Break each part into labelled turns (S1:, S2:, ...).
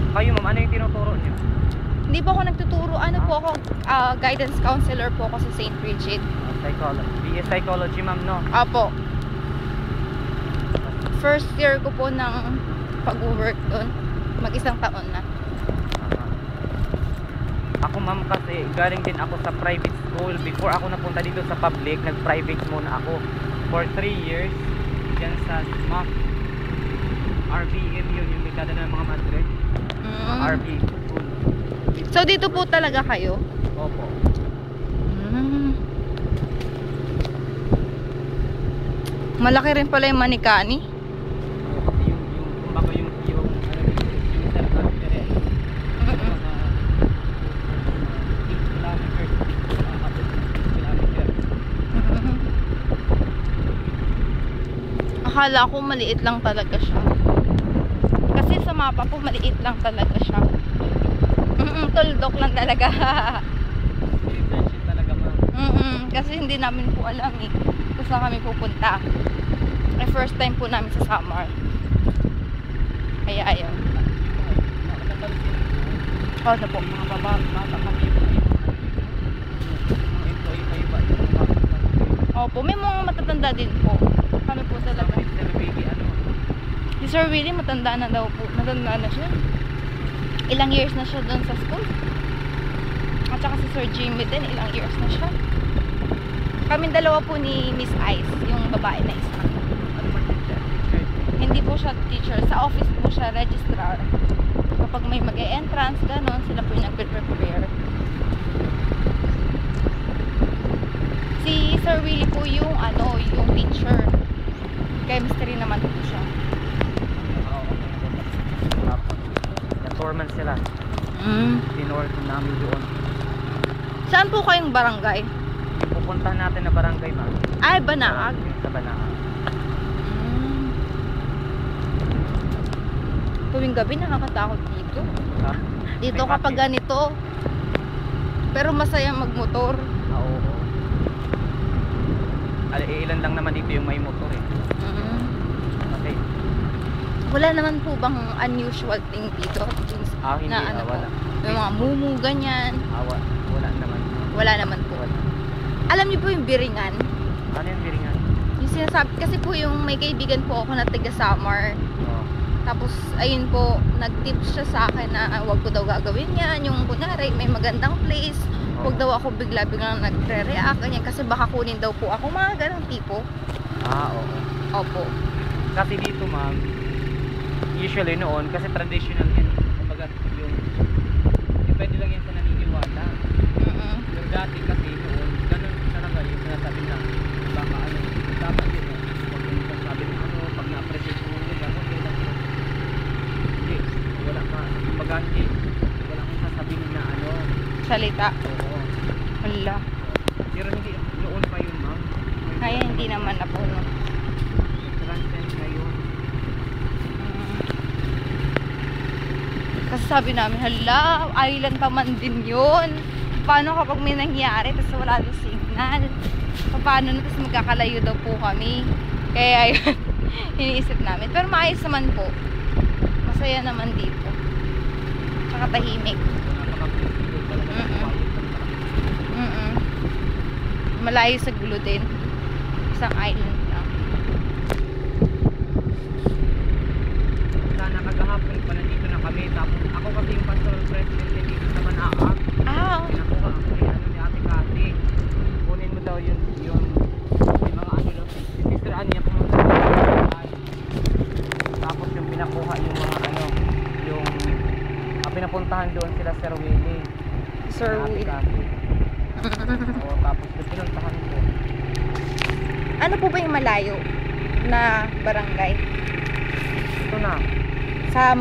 S1: Kayo ma'am, ano yung tinuturo niyo?
S2: Hindi po ako nagtuturo. Ano po ako, guidance counselor po ako sa St. Bridget.
S1: Psychology. BS Psychology ma'am, no?
S2: Apo. First year ko po ng pag-work doon. Mag-isang taon na.
S1: Ako ma'am kasi galing din ako sa private school. Before ako napunta dito sa public, nag-private muna ako for 3 years dyan sa SMAC. RBM yun, yung dekada ng mga madre. RB school.
S2: So dito po talaga kayo?
S1: Opo.
S2: Malaki rin pala yung Manikani.
S1: Kasi yung kumbaga yung sarap rin. 8 kilometers.
S2: Akala ko maliit lang talaga siya. Kasi sa mapa po maliit lang talaga siya. Tuldok lang talaga.
S1: Friendship talaga ma'am.
S2: Kasi hindi namin po alam eh kung saan kami pupunta. Ay first time po namin sa summer. Kaya ayun. Oh, na po.
S1: Mga bata kami mga employee kayo ba?
S2: Opo, may mga matatanda din po. Kami po talaga. Si Sir Willie matanda na daw po. Matanda na siya. Ilang years na siya doon sa school. At saka si Sir Jimmy din, ilang years na siya. Kaming dalawa po ni Miss Ice, yung babae na isa. Hindi po siya teacher. Sa office po siya registrar. Kapag may mag-e-entrance, gano'n, sila po yung nag-prepare. Si Sir Willie po yung yung teacher. Chemistry naman po siya.
S1: Foreman sila. Tinorto namin doon.
S2: Saan po kayong barangay?
S1: Pupuntahan natin na barangay ma'am.
S2: Ay, Banaag.
S1: Sa Banaag.
S2: Tuwing gabi nakakatakot dito. Dito
S1: May
S2: kapag
S1: mati.
S2: ganito. Pero masaya magmotor.
S1: Oo. Ilan lang naman dito yung may motor eh. Okay.
S2: Wala naman po bang unusual thing dito?
S1: Hindi.
S2: Na
S1: Wala.
S2: May mga mumu, ganyan.
S1: Wala naman.
S2: Wala naman po.
S1: Wala.
S2: Alam niyo po yung biringan?
S1: Ano yung biringan?
S2: Yung sinasabi, kasi po yung may kaibigan po ako na taga Samar.
S1: Oo.
S2: Tapos, ayun po, nag-tips siya sa akin na wag ko daw gagawin yan. Yung kunwari, may magandang place. Wag daw ako bigla-biglang nagre-react, ganyan. Kasi baka kunin daw po ako, mga ganang tipo.
S1: Oo.
S2: Opo.
S1: Kasi dito ma'am, usually noon, kasi traditional yan. Kumbaga yung, depende lang yan sa naniniwala. Yung dati kasi noon, ganun talaga yung sinasabi na, baka dapat yun, huwag yung sasabi na pag na-appreciate mo yung lugar, okay lang yun. Hindi, wala ka, kumbaga hindi, wala kang sasabihin na
S2: Salita.
S1: oo.
S2: Hala.
S1: Pero hindi, noon pa yun ma'am.
S2: Kaya hindi naman na po, no?
S1: Transcend ngayon.
S2: Kasi sabi namin, hala, island pa man din yun. Paano kapag may nangyari, tapos wala yung signal? Paano na, tapos magkakalayo daw po kami. Kaya yun, iniisip namin. Pero maayos naman po. Masaya naman dito. Tsaka tahimik. Malayo sa gulo din. Isang island lang.
S1: Sana kagahapon pa nandito na kami. Tapos ako kasi yung pastoral president dito sa Banaag. Pinakuha ako ni Ate Cathy. Kunin mo daw yung mga si Sister Anya pumunta sa bahay. Tapos yung pinakuha yung mga yung pinapuntahan doon sila Sir Willie.
S2: Sir Willie.
S1: Tapos pinuntahan ko.
S2: Ano po ba yung malayo na barangay?
S1: Ito na.
S2: Sa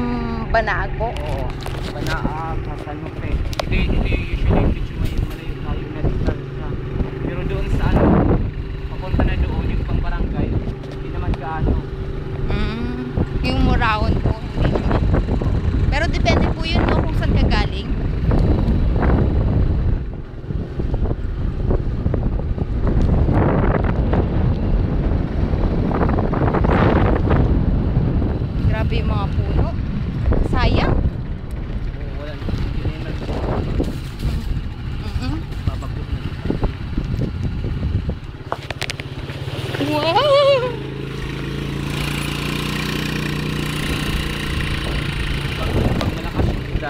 S2: Banaag po?
S1: Oo. Banaag, San Jose. Ito usually medyo malayo tayo na dito. Pero doon sa papunta na doon yung pang barangay, hindi naman gaano.
S2: Yung Muraon po, hindi naman. Pero depende po yun, no, kung saan ka galing. Grabe yung mga puno. Sayang.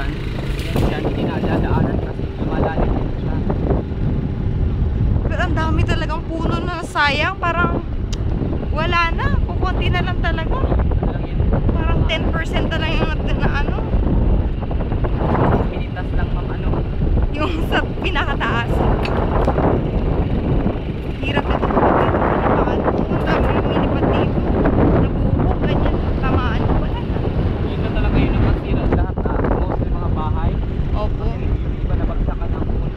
S1: dyan, hindi na dadaanan kasi lumalalim din siya.
S2: Pero ang dami talagang puno na sayang. Parang wala na. Kukunti na lang talaga.
S1: Ano lang yun?
S2: Parang 10% na lang yung na ano.
S1: Pinitas lang ma'am ano.
S2: Yung sa pinakataas. Hirap na ito. Ang dami yung minipat dito. Nabuho, ganyan. Tamaan. Wala na.
S1: Yun na talaga yun ang masira lahat mostly mga bahay.
S2: Opo.
S1: Yung iba nabagsakan ng puno.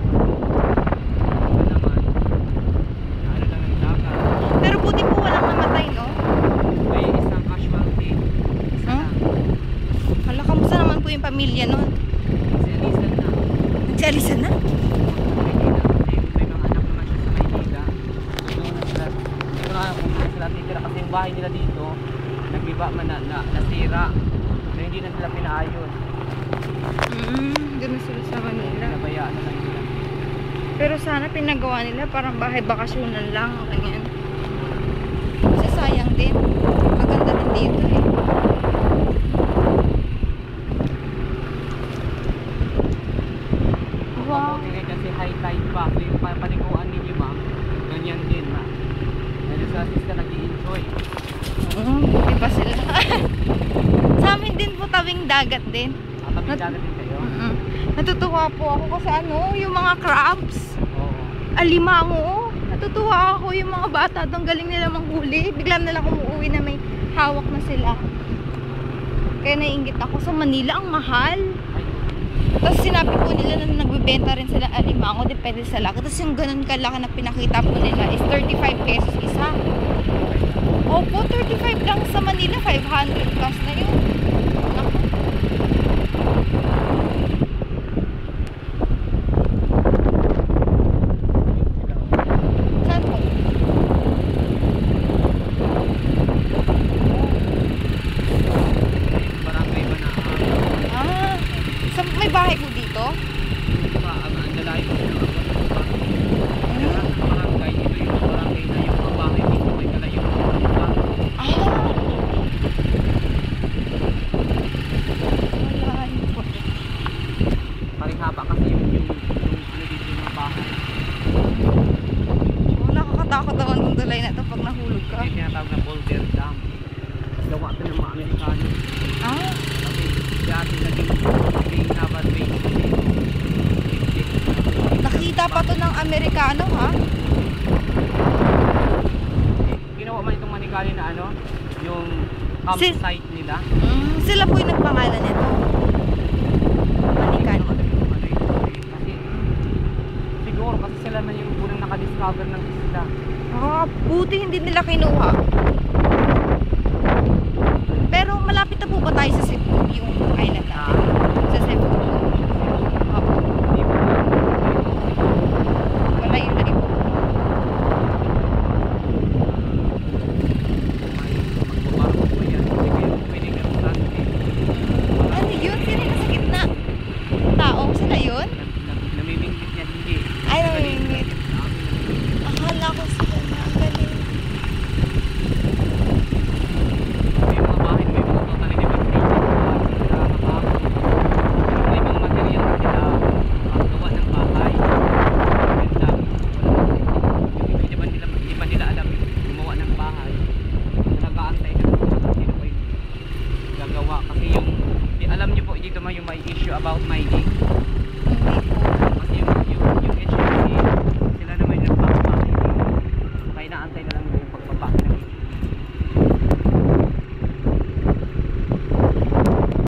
S1: Iba naman. Ano lang ang dagat.
S2: Pero buti po walang namatay, no?
S1: May isang casualty. Isa
S2: Huh?
S1: lang.
S2: Hala, kamusta naman po yung pamilya nun?
S1: Si Alisan na.
S2: Nagsialisan na?
S1: Maynila. May mga anak naman siya sa Maynila. Doon na sila. Hindi ko na alam kung saan sila titira kasi yung bahay nila dito nagbiba man nasira. So hindi na sila pinaayos.
S2: Doon na sila sa Manila.
S1: Pinabayaan na lang sila.
S2: Pero sana pinagawa nila parang bahay bakasyonan lang o ganyan. Kasi sayang din. Maganda din dito eh. Wow.
S1: Mabuti rin kasi high tide pa. So yung paniguan ninyo ma'am, ganyan din ma. Dahil sa asis ka nag-i-enjoy.
S2: Buti pa sila. Sa amin din po tabing dagat din.
S1: Tabing dagat din kayo?
S2: Natutuwa po ako kasi ano, yung mga crabs.
S1: Oo.
S2: Alimango. Natutuwa ako yung mga bata doon, galing nila manghuli. Bigla na lang umuwi na may hawak na sila. Kaya naiingit ako sa Manila, ang mahal.
S1: Ay,
S2: Tapos sinabi po nila na nagbibenta rin sila alimango, depende sa laki. Tapos yung ganun kalaki na pinakita po nila is 35 pesos isa. Opo, 35 lang sa Manila, 500 plus na yun. Naku. Saan po?
S1: barangay ba na
S2: Ah, may bahay po dito?
S1: pa ang andalay ko na lahat ng barangay, ito yung mga barangay na yung mga bahay dito may kalayo.
S2: Ah! Wala yun po.
S1: Paring haba kasi yung ano dito yung mga bahay.
S2: Wala, nakakatakot naman kung tulay na ito pag nahulog ka.
S1: Yung tinatawag na Boulder Dam. Gawa ito ng mga Amerikano.
S2: Ah,
S1: Kasi dati naging naval base kasi
S2: nakita pa to ng Amerikano ha?
S1: ginawa man itong Manikali na ano, yung campsite nila.
S2: Sila po yung nagpangalan nito. Amerikano.
S1: Kasi siguro kasi sila na yung unang nakadiscover ng isla.
S2: Ah, buti hindi nila kinuha. Pero malapit na po ba tayo sa Cebu, yung island natin? Sa Cebu. Opo.
S1: Hindi ko na
S2: Wala yun na rin po.
S1: magbabarko po yan. Hindi kayo pwede ganun natin.
S2: Ano yun? Sino yung nasa gitna? Tao? Sila yun?
S1: Namimingit yan, hindi.
S2: Ay, namimingit. Akala ko sila na. Ang galing.
S1: May mga bahay na may mga totally different features. May mga material na sila gawa ng bahay. Yun lang. Yung iba di ba nila alam gumawa ng bahay. Nag-aantay ka kung sino pa yung gagawa. Kasi yung, alam niyo po dito yung may issue about mining.
S2: Hindi po.